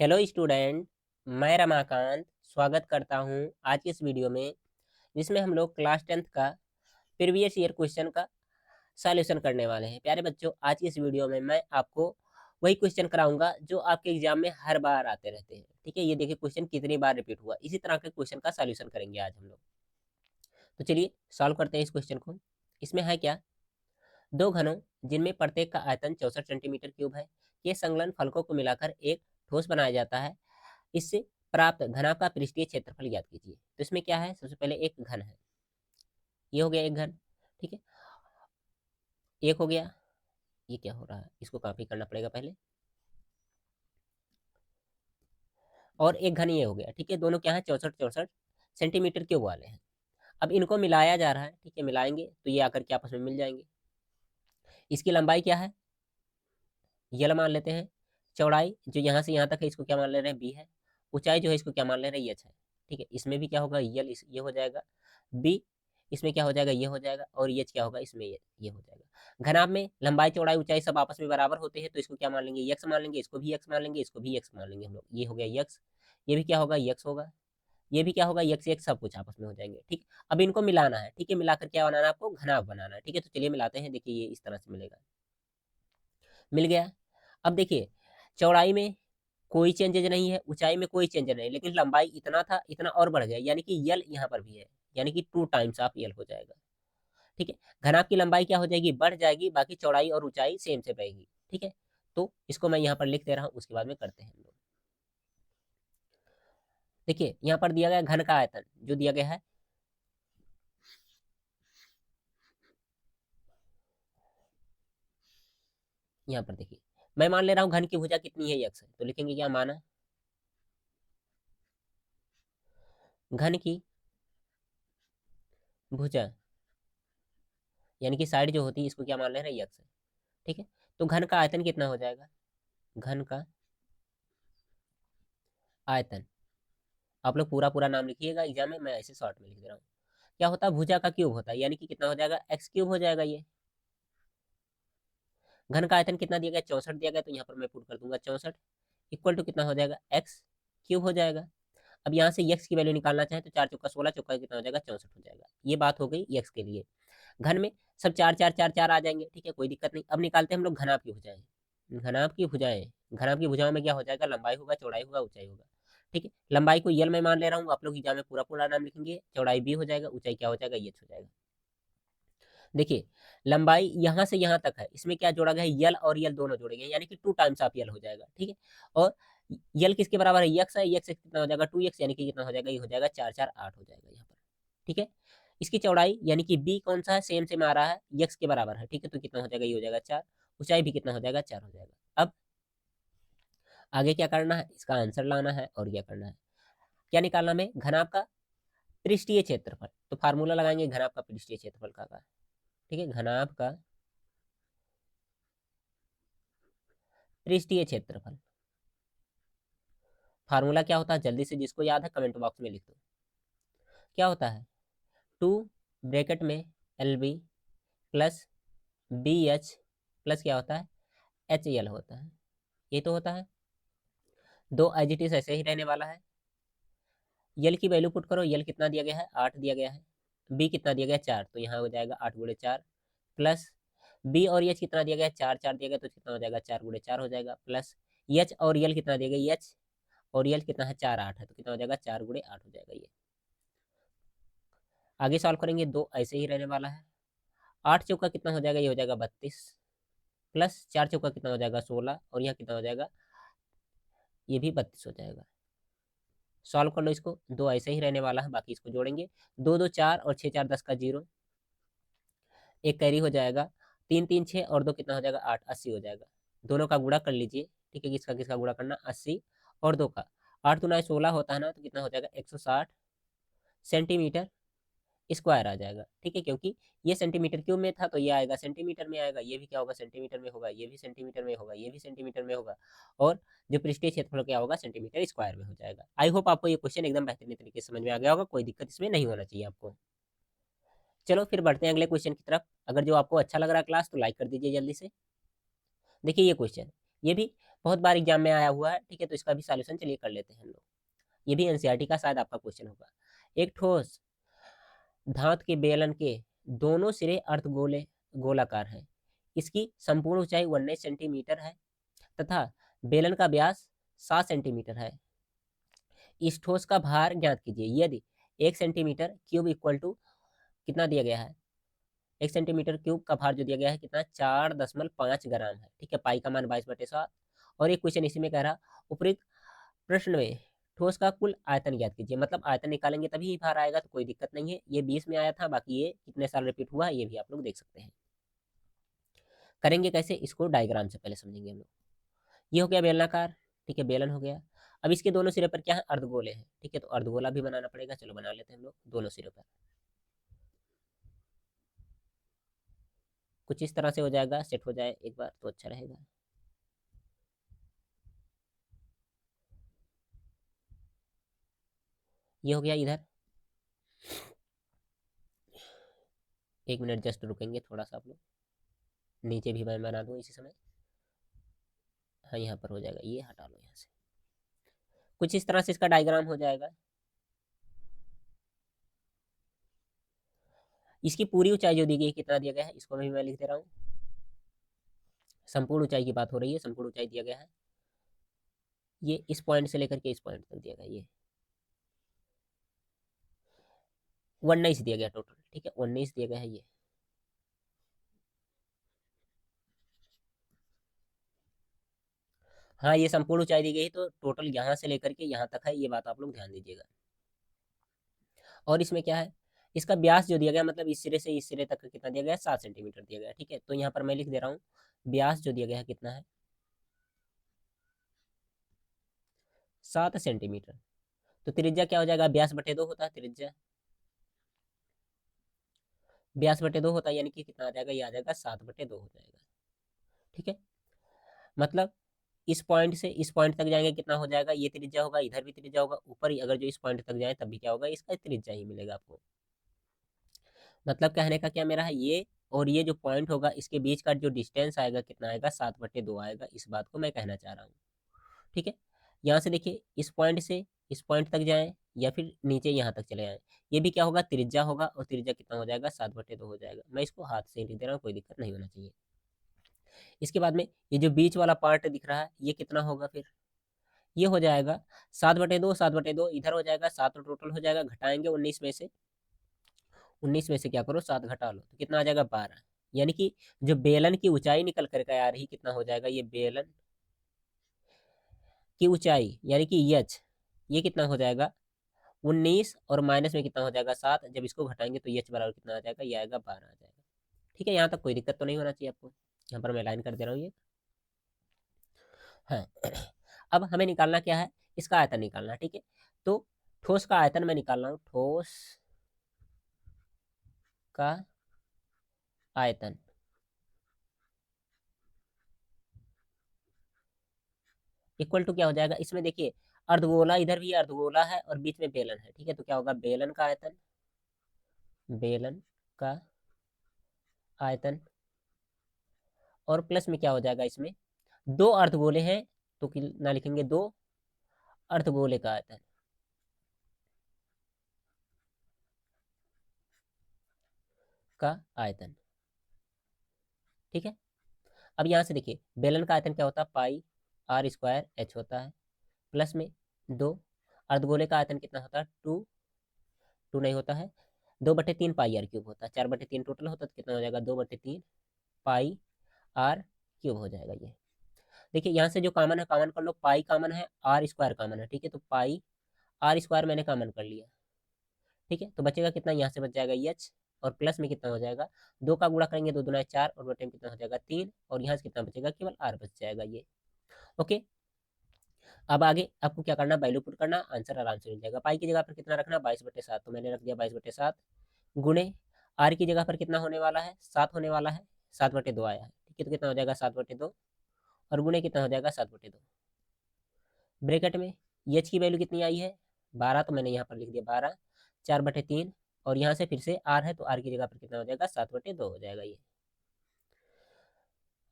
Hello student, मैं रमाकांत स्वागत करता हूं आज की इस वीडियो में, जिसमें हम लोग क्लास 10th का प्रीवियस ईयर क्वेश्चन का सॉल्यूशन करने वाले हैं। प्यारे बच्चों, आज की इस वीडियो में मैं आपको वही क्वेश्चन कराऊंगा जो आपके एग्जाम में हर बार आते रहते हैं। ठीक है, ये देखिए क्वेश्चन कितनी बार रिपीट हुआ, इसी तरह के क्वेश्चन का सॉल्यूशन करेंगे आज हम लोग। तो चलिए सॉल्व करते हैं इस क्वेश्चन को। इसमें है क्या, दो घनों जिनमें प्रत्येक का आयतन 64 सेंटीमीटर क्यूब है, ये संलग्न फलकों को मिलाकर एक ठोस बनाया जाता है। इससे प्राप्त घनाभ का पृष्ठीय क्षेत्रफल ज्ञात कीजिए। तो इसमें क्या है, सबसे पहले एक घन है, ये हो गया एक घन। ठीक है, एक हो गया, ये क्या हो रहा है, इसको कॉपी करना पड़ेगा पहले, और एक घन ये हो गया। ठीक है, दोनों क्या है, 64 सेंटीमीटर क्यूब वाले हैं। अब इनको मिलाया जा रहा है। ठीक है, मिलाएंगे तो ये आकर के आपस में मिल जाएंगे। इसकी लंबाई क्या है, यल मान लेते हैं। चौड़ाई जो यहाँ से यहाँ तक है, इसको क्या मान ले रहे हैं, बी है। ऊंचाई जो है, इसको क्या मान ले रहे हैं, एच है। ठीक है, इसमें भी क्या होगा, यल ये हो जाएगा, बी इसमें क्या हो जाएगा, ये हो जाएगा, और एच क्या होगा, इसमें ये हो जाएगा। घनाभ में लंबाई चौड़ाई ऊंचाई सब आपस में बराबर होते हैं, तो इसको क्या मान लेंगे, यक्स मान लेंगे, इसको भी यक्स मान लेंगे, इसको भी यक्स मान लेंगे हम लोग। ये हो गया यक्स, ये भी क्या होगा, यक्स होगा, ये भी क्या होगा, यक्स यक्स, सब कुछ आपस में हो जाएंगे। ठीक, अब इनको मिलाना है। ठीक है, मिलाकर क्या बनाना है आपको, घनाभ बनाना है। ठीक है, तो चलिए मिलाते हैं। देखिए ये इस तरह से मिलेगा, मिल गया। अब देखिए चौड़ाई में कोई चेंजेज नहीं है, ऊंचाई में कोई चेंज नहीं, लेकिन लंबाई इतना था, इतना और बढ़ गया, यानी कि यल यहाँ पर भी है, यानी कि 2 टाइम्स ऑफ यल हो जाएगा। ठीक है, घनाभ की लंबाई क्या हो जाएगी, बढ़ जाएगी, बाकी चौड़ाई और ऊंचाई सेम से रहेगी। ठीक है, तो इसको मैं यहाँ पर लिख दे रहा हूँ, उसके बाद में करते हैं हम लोग। देखिए यहाँ पर दिया गया घन का आयतन जो दिया गया है, यहाँ पर देखिए मैं मान ले रहा हूँ घन की भुजा कितनी है, यक्स है, तो लिखेंगे क्या, माना घन की भुजा, यानी कि साइड जो होती है, इसको क्या मान ले रहे हैं, यक्स है। ठीक है, तो घन का आयतन कितना हो जाएगा, घन का आयतन, आप लोग पूरा पूरा नाम लिखिएगा एग्जाम में, मैं ऐसे शॉर्ट में लिख दे रहा हूँ। क्या होता है, भुजा का क्यूब होता है, यानी कि कितना हो जाएगा, एक्स क्यूब हो जाएगा। ये घन का आयतन कितना दिया गया, 64 दिया गया, तो यहाँ पर मैं पुट कर दूंगा 64 इक्वल टू कितना हो जाएगा, एक्स क्यूब हो जाएगा। अब यहाँ से एक्स की वैल्यू निकालना चाहे तो 4 चौका 16, चौका कितना हो जाएगा, 64 हो जाएगा। ये बात हो गई एक्स के लिए। घन में सब चार चार चार चार आ जाएंगे। ठीक है, कोई दिक्कत नहीं। अब निकालते हैं हम लोग घनाभ की भुजाएं। घनाभ की भुजाएं, घनाभ की भुजाओं में क्या हो जाएगा, लंबाई होगा, चौड़ाई होगा, ऊंचाई होगा। ठीक है, लंबाई को यल में मान ले रहा हूँ, आप लोग एग्जाम में पूरा पूरा नाम लिखेंगे। चौड़ाई बी हो जाएगा, ऊंचाई क्या हो जाएगा, एच हो जाएगा। देखिए लंबाई यहाँ से यहाँ तक है, इसमें क्या जोड़ा गया है, यल और यल दोनों जोड़े गए, यानी कि 2 टाइम्स ऑफ यल हो जाएगा। ठीक है, और यल किसके बराबर है, यक्स है, यक्स कितना हो जाएगा, 2x, यानी कि कितना हो जाएगा, ये हो जाएगा 4 4 8 हो जाएगा यहाँ पर। ठीक है, इसकी चौड़ाई यानी कि बी कौन सा है, सेम सेम आ रहा है, यक्स के बराबर है। ठीक है, तो कितना हो जाएगा, ये हो जाएगा 4। ऊंचाई भी कितना हो जाएगा, 4 हो जाएगा। अब आगे क्या करना है, इसका आंसर लाना है, और क्या करना है, क्या निकालना में, घनाभ का पृष्ठीय क्षेत्रफल। तो फार्मूला लगाएंगे घनाभ का पृष्ठीय क्षेत्रफल का। ठीक है, घनाभ का पृष्ठीय क्षेत्रफल, फार्मूला क्या होता है, जल्दी से जिसको याद है कमेंट बॉक्स में लिख दो। क्या होता है, 2 ब्रैकेट में L B plus B H plus क्या होता है, एच एल होता है। ये तो होता है, दो एजिटिस ऐसे ही रहने वाला है। यल की वैल्यू पुट करो, यल कितना दिया गया है, 8 दिया गया है। बी कितना दिया गया है, 4, तो यहाँ हो जाएगा 8 गुणे 4 प्लस बी और एच कितना दिया गया है, 4 4 दिया गया, तो कितना हो जाएगा, 4 गुणे 4 हो जाएगा, प्लस एच और यल कितना दिया गया, एच और यल कितना है, 4 8 है, तो कितना हो जाएगा, 4 गुणे 8 हो जाएगा। ये आगे सॉल्व करेंगे, दो ऐसे ही रहने वाला है। 8 चौका कितना हो जाएगा, ये हो जाएगा 32 प्लस 4 चौका कितना हो जाएगा, 16, और यहाँ कितना हो जाएगा, ये भी 32 हो जाएगा। सॉल्व कर लो इसको, दो ऐसे ही रहने वाला है, बाकी इसको जोड़ेंगे। 2 2 4 और 6 4 10 का 0, एक कैरी हो जाएगा, 3 3 6 और 2 कितना हो जाएगा, 8 80 हो जाएगा। दोनों का गुणा कर लीजिए। ठीक है, किसका किसका गुणा करना, 80 और 2 का, 8 दुना 16 होता है ना, तो कितना हो जाएगा, 160 सेंटीमीटर स्क्वायर आ जाएगा। ठीक है, क्योंकि ये सेंटीमीटर क्यूब में था, तो ये आएगा सेंटीमीटर में आएगा, ये भी क्या होगा, सेंटीमीटर में होगा, ये भी सेंटीमीटर में होगा, ये भी सेंटीमीटर में होगा, और जो पृष्ठीय क्षेत्रफल क्या होगा, सेंटीमीटर स्क्वायर में हो जाएगा। आई होप आपको ये क्वेश्चन एकदम बेहतरीन तरीके से समझ में आ गया होगा, कोई दिक्कत इसमें नहीं होना चाहिए आपको। चलो फिर बढ़ते हैं अगले क्वेश्चन की तरफ। अगर जो आपको अच्छा लग रहा है क्लास, तो लाइक कर दीजिए जल्दी से। देखिए ये क्वेश्चन, ये भी बहुत बार एग्जाम में आया हुआ है, ठीक है। तो इसका भी सॉल्यूशन चलिए कर लेते हैं हम लोग। ये भी एनसीईआरटी का शायद आपका क्वेश्चन होगा। एक ठोस धातु के बेलन के दोनों सिरे गोलाकार हैं। इसकी संपूर्ण ऊंचाई 19 सेंटीमीटर है तथा बेलन का व्यास 7 सेंटीमीटर है। इस ठोस का भार ज्ञात कीजिए। यदि 1 सेंटीमीटर क्यूब इक्वल टू कितना दिया गया है, 1 सेंटीमीटर क्यूब का भार जो दिया गया है कितना, 4.5 ग्राम है, ठीक है। पाई का मान 22/7। और एक क्वेश्चन इसी में कह रहा, उपरोक्त प्रश्न में ठोस का कुल आयतन ज्ञात कीजिए। मतलब आयतन निकालेंगे तभी ही भार आएगा, तो कोई दिक्कत नहीं है। ये 20 में आया था, बाकी ये कितने साल रिपीट हुआ ये भी आप लोग देख सकते हैं। करेंगे कैसे, इसको डायग्राम से पहले समझेंगे हम लोग। ये हो गया बेलनाकार, ठीक है, बेलन हो गया। अब इसके दोनों सिरे पर क्या है, अर्धगोले हैं, ठीक है। तो अर्धगोला भी बनाना पड़ेगा, चलो बना लेते हैं हम लोग दोनों सिरों पर। कुछ इस तरह से हो जाएगा, सेट हो जाए एक बार तो अच्छा रहेगा। ये हो गया इधर। एक मिनट जस्ट रुकेंगे थोड़ा सा आप लोग, नीचे भी मैं बना दूँ इसी समय। हाँ यहाँ पर हो जाएगा, ये हटा लो यहाँ से। कुछ इस तरह से इसका डायग्राम हो जाएगा। इसकी पूरी ऊंचाई जो दी गई है, कितना दिया गया है, इसको भी मैं लिख दे रहा हूँ। संपूर्ण ऊंचाई की बात हो रही है, संपूर्ण ऊंचाई दिया गया है, ये इस पॉइंट से लेकर के इस पॉइंट तक दिया गया, ये 19 दिया गया टोटल, ठीक है, 19 दिया गया है ये। हाँ ये संपूर्ण ऊंचाई दी गई, तो टोटल यहाँ से लेकर के यहाँ तक है, ये बात आप लोग ध्यान दीजिएगा। और इसमें क्या है, इसका व्यास जो दिया गया, मतलब इस सिरे से इस सिरे तक कितना दिया गया, 7 सेंटीमीटर दिया गया, ठीक है। तो यहाँ पर मैं लिख दे रहा हूँ, व्यास जो दिया गया है कितना है, 7 सेंटीमीटर। तो त्रिज्या क्या हो जाएगा, व्यास बटे 2 होता है त्रिज्या, व्यास बटे 2 होता है, यानी कि कितना आ जाएगा, ये आ जाएगा 7/2 हो जाएगा, ठीक है। मतलब इस पॉइंट से इस पॉइंट तक जाएंगे कितना हो जाएगा, ये त्रिज्या होगा, इधर भी त्रिज्या होगा, ऊपर ही अगर जो इस पॉइंट तक जाए तब भी क्या होगा, इसका त्रिज्या ही मिलेगा आपको। मतलब कहने का क्या मेरा है, ये और ये जो पॉइंट होगा इसके बीच का जो डिस्टेंस आएगा कितना आएगा, 7/2 आएगा, इस बात को मैं कहना चाह रहा हूँ, ठीक है। यहाँ से देखिए इस पॉइंट से इस पॉइंट तक जाएं या फिर नीचे यहाँ तक चले आए, ये भी क्या होगा, त्रिज्या होगा, और त्रिज्या कितना हो जाएगा, 7/2 हो जाएगा। मैं इसको हाथ से ही लिख दे रहा हूँ, कोई दिक्कत नहीं होना चाहिए। इसके बाद में ये जो बीच वाला पार्ट दिख रहा है ये कितना होगा, फिर ये हो जाएगा 7/2, 7/2 इधर हो जाएगा, 7 टोटल हो जाएगा, घटाएंगे 19 में से, 19 में से क्या करो 7 घटा लो, तो कितना आ जाएगा 12। यानी कि जो बेलन की ऊंचाई निकल करके आ रही कितना हो जाएगा, ये बेलन की ऊंचाई यानी कि यच, ये कितना हो जाएगा 19, और माइनस में कितना हो जाएगा 7, जब इसको घटाएंगे तो यच बराबर कितना आ जाएगा, ये आएगा 12 आ जाएगा, ठीक है। यहाँ तक कोई दिक्कत तो नहीं होना चाहिए आपको, यहाँ पर मैं लाइन कर दे रहा हूँ ये। हाँ अब हमें निकालना क्या है, इसका आयतन निकालना है, ठीक है। तो ठोस का आयतन मैं निकाल रहा हूँ, ठोस का आयतन इक्वल टू क्या हो जाएगा, इसमें देखिए अर्धगोला, इधर भी अर्धगोला है और बीच में बेलन है, ठीक है। तो क्या होगा, बेलन का आयतन, बेलन का आयतन, और प्लस में क्या हो जाएगा, इसमें दो अर्धगोले हैं तो कितना लिखेंगे, दो अर्धगोले का आयतन, का आयतन, ठीक है। अब यहाँ से देखिए बेलन का आयतन क्या होता है, पाई r² h होता है, प्लस में 2, अर्धगोले का आयतन कितना होता है, 2, 2 नहीं होता है, 2/3 पाई r³ होता है, 4/3 टोटल होता है, तो कितना हो जाएगा, 2/3 पाई r³ हो जाएगा ये। देखिए यहाँ से जो कॉमन है कॉमन कर लो, पाई कॉमन है, r² कॉमन है, ठीक है। तो पाई r² मैंने कॉमन कर लिया, ठीक है। तो बचेगा कितना, यहाँ से बच जाएगा एच, और प्लस में कितना हो जाएगा, 2 का गुणा करेंगे, 2 दूना 4, और बटे में कितना हो जाएगा 3, और यहाँ से कितना बचेगा, केवल r बच जाएगा ये, ओके। अब आगे आपको क्या करना, वैल्यू पुट करना, आंसर आराम से मिल जाएगा। पाई की जगह पर कितना रखना, 22/7, तो मैंने रख दिया 22/7, गुणे आर की जगह पर कितना होने वाला है, 7 होने वाला है, 7/2 आया है, ठीक है। तो कितना हो जाएगा 7/2, और गुणे कितना हो जाएगा 7/2, ब्रैकेट में एच की वैल्यू कितनी आई है, 12, तो मैंने यहाँ पर लिख दिया 12, 4/3, और यहाँ से फिर से आर है, तो आर की जगह पर कितना हो जाएगा, 7/2 हो जाएगा ये।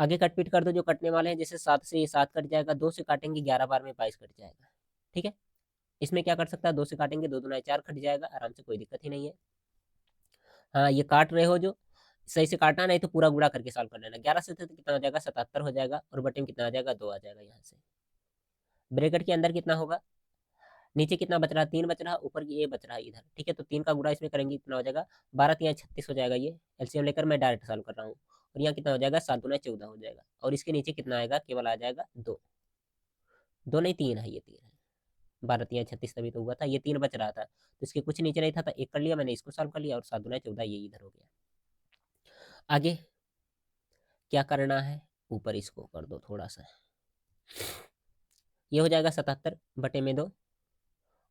आगे कट पीट कर दो जो कटने वाले हैं, जैसे 7 से ये 7 कट जाएगा, 2 से काटेंगे 11 बार में 22 कट जाएगा। ठीक है, इसमें क्या कर सकता है, 2 से काटेंगे 2 दूना 4 कट जाएगा आराम से, कोई दिक्कत ही नहीं है। हाँ, ये काट रहे हो जो सही से काटना, नहीं तो पूरा गुणा करके सॉल्व कर लेना। 11 से तो कितना हो जाएगा, 77 हो जाएगा, और बटे में कितना आ जाएगा, 2 आ जाएगा यहाँ से। ब्रैकेट के अंदर कितना होगा, नीचे कितना बच रहा है, 3 बच रहा है, ऊपर ये बच रहा है इधर। ठीक है, तो 3 का गुणा इसमें करेंगे कितना हो जाएगा, 12 3 36 हो जाएगा। ये एलसीएम लेकर मैं डायरेक्ट सॉल्व कर रहा हूँ। और यहाँ कितना हो जाएगा, 7 दूना 14 हो जाएगा। और इसके नीचे कितना आएगा, केवल आ जाएगा 2, 2 नहीं 3 है, ये 3 है। 12 3 36 तभी तो हुआ था, ये 3 बच रहा था, तो इसके कुछ नीचे नहीं था, तो 1 कर लिया मैंने, इसको सॉल्व कर लिया, और 7 दूना 14 ये इधर हो गया। आगे क्या करना है, ऊपर इसको कर दो थोड़ा सा, ये हो जाएगा 77 बटे में 2,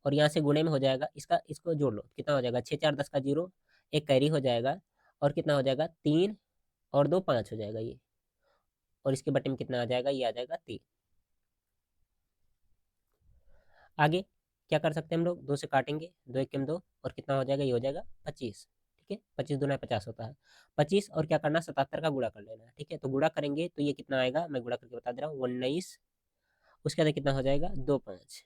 और यहाँ से गुणे में हो जाएगा इसका, इसको जोड़ लो, कितना हो जाएगा, 6 4 10 का 0, एक कैरी हो जाएगा, और कितना हो जाएगा, 3 और 2 5 हो जाएगा ये, और इसके बटे में कितना आ जाएगा, ये आ जाएगा 3। आगे क्या कर सकते हैं हम लोग, 2 से काटेंगे, 2 1 2, और कितना हो जाएगा, ये हो जाएगा 25। ठीक है, 25 दूना 50 होता है, 25, और क्या करना, 77 का गुणा कर लेना है। ठीक है, तो गुणा करेंगे तो ये कितना आएगा, मैं गुणा करके बता दे रहा हूँ, 19, उसके बाद कितना हो जाएगा, 2 5,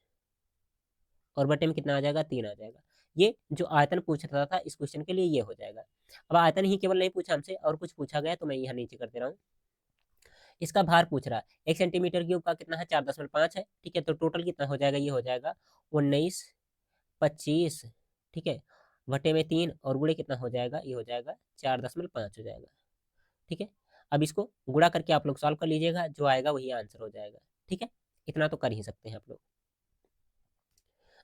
और बटे में कितना आ जाएगा, 3 आ जाएगा। ये जो आयतन पूछ रहा था इस क्वेश्चन के लिए ये हो जाएगा। अब आयतन ही केवल नहीं पूछा हमसे, और कुछ पूछा गया तो मैं यहाँ नीचे कर दे रहा हूँ। इसका भार पूछ रहा है, 1 सेंटीमीटर क्यूब का कितना है, 4.5 है। ठीक है, तो टोटल कितना हो जाएगा, ये हो जाएगा 19 25। ठीक है, बटे में 3, और गुणे कितना हो जाएगा, ये हो जाएगा 4.5 हो जाएगा। ठीक है, अब इसको गुणा करके आप लोग सॉल्व कर लीजिएगा, जो आएगा वही आंसर हो जाएगा। ठीक है, इतना तो कर ही सकते हैं आप लोग।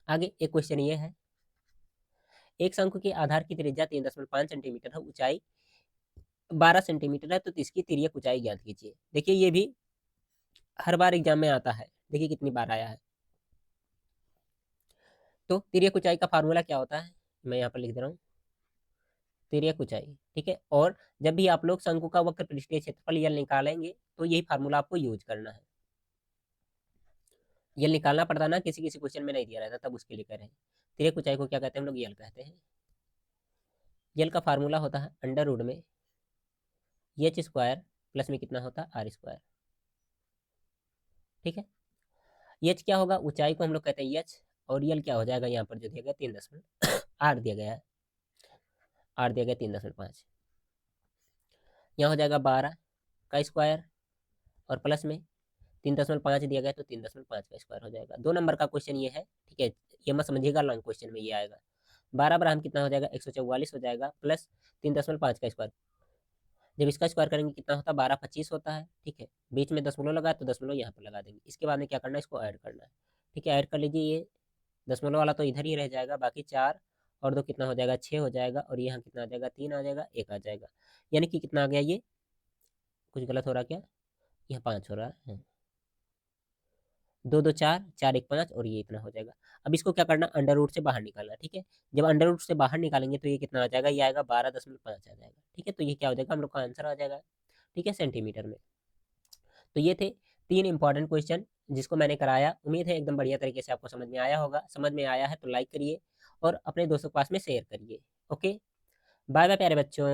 आगे एक क्वेश्चन ये है, एक शंकु के आधार की त्रिज्या 3.5 सेंटीमीटर है, ऊंचाई 12 सेंटीमीटर है, तो इसकी तिर्यक ऊंचाई ज्ञात कीजिए। देखिए ये भी हर बार एग्जाम में आता है, देखिए कितनी बार आया है। तो तिर्यक ऊंचाई का फार्मूला क्या होता है, मैं यहाँ पर लिख दे रहा हूँ, तिर्यक ऊंचाई। ठीक है, और जब भी आप लोग शंकु का वक्र पृष्ठीय क्षेत्रफल यल निकालेंगे तो यही फार्मूला आपको यूज करना है। यल निकालना पड़ता ना, किसी किसी क्वेश्चन में नहीं दिया रहता, तब उसके लिए कह रहे हैं। तिर्यक ऊंचाई को क्या कहते हैं हम लोग, यल कहते हैं। यल का फार्मूला होता है अंडर रूट में एच स्क्वायर प्लस में कितना होता है, आर स्क्वायर। ठीक है, एच क्या होगा, ऊंचाई को हम लोग कहते हैं एच, और यल क्या हो जाएगा, यहाँ पर जो दिया गया 3 आर दिया गया है, आर दिया गया 3.5, यहाँ हो जाएगा 12 का स्क्वायर, और प्लस में 3.5 दिया गया, तो 3.5 का स्क्वायर हो जाएगा। 2 नंबर का क्वेश्चन ये है। ठीक है, ये मत समझिएगा, लॉन्ग क्वेश्चन में ये आएगा। 12 बराबर कितना हो जाएगा, 144 हो जाएगा, प्लस 3.5 का स्क्वायर, जब इसका स्क्वायर करेंगे कितना होता है, 12 25 होता है। ठीक है, बीच में दशमलव लगा तो दशमलव यहाँ पर लगा देंगे। इसके बाद में क्या करना है, इसको ऐड करना है। ठीक है, ऐड कर लीजिए, ये दशमलव वाला तो इधर ही रह जाएगा, बाकी 4 और 2 कितना हो जाएगा, 6 हो जाएगा, और यहाँ कितना आ जाएगा, 3 आ जाएगा, 1 आ जाएगा। यानी कि कितना आ गया, ये कुछ गलत हो रहा क्या, यहाँ 5 हो रहा है, 2 2 4 4 1 5, और ये इतना हो जाएगा। अब इसको क्या करना, अंडर रूट से बाहर निकालना। ठीक है, जब अंडर रूट से बाहर निकालेंगे तो ये कितना आ जाएगा, ये आएगा 12.5 आ जाएगा। ठीक है, तो ये क्या हो जाएगा, हम लोग का आंसर आ जाएगा। ठीक है, सेंटीमीटर में। तो ये थे 3 इंपॉर्टेंट क्वेश्चन जिसको मैंने कराया। उम्मीद है एकदम बढ़िया तरीके से आपको समझ में आया होगा। समझ में आया है तो लाइक करिए, और अपने दोस्तों के पास में शेयर करिए। ओके, बाय बाय प्यारे बच्चों।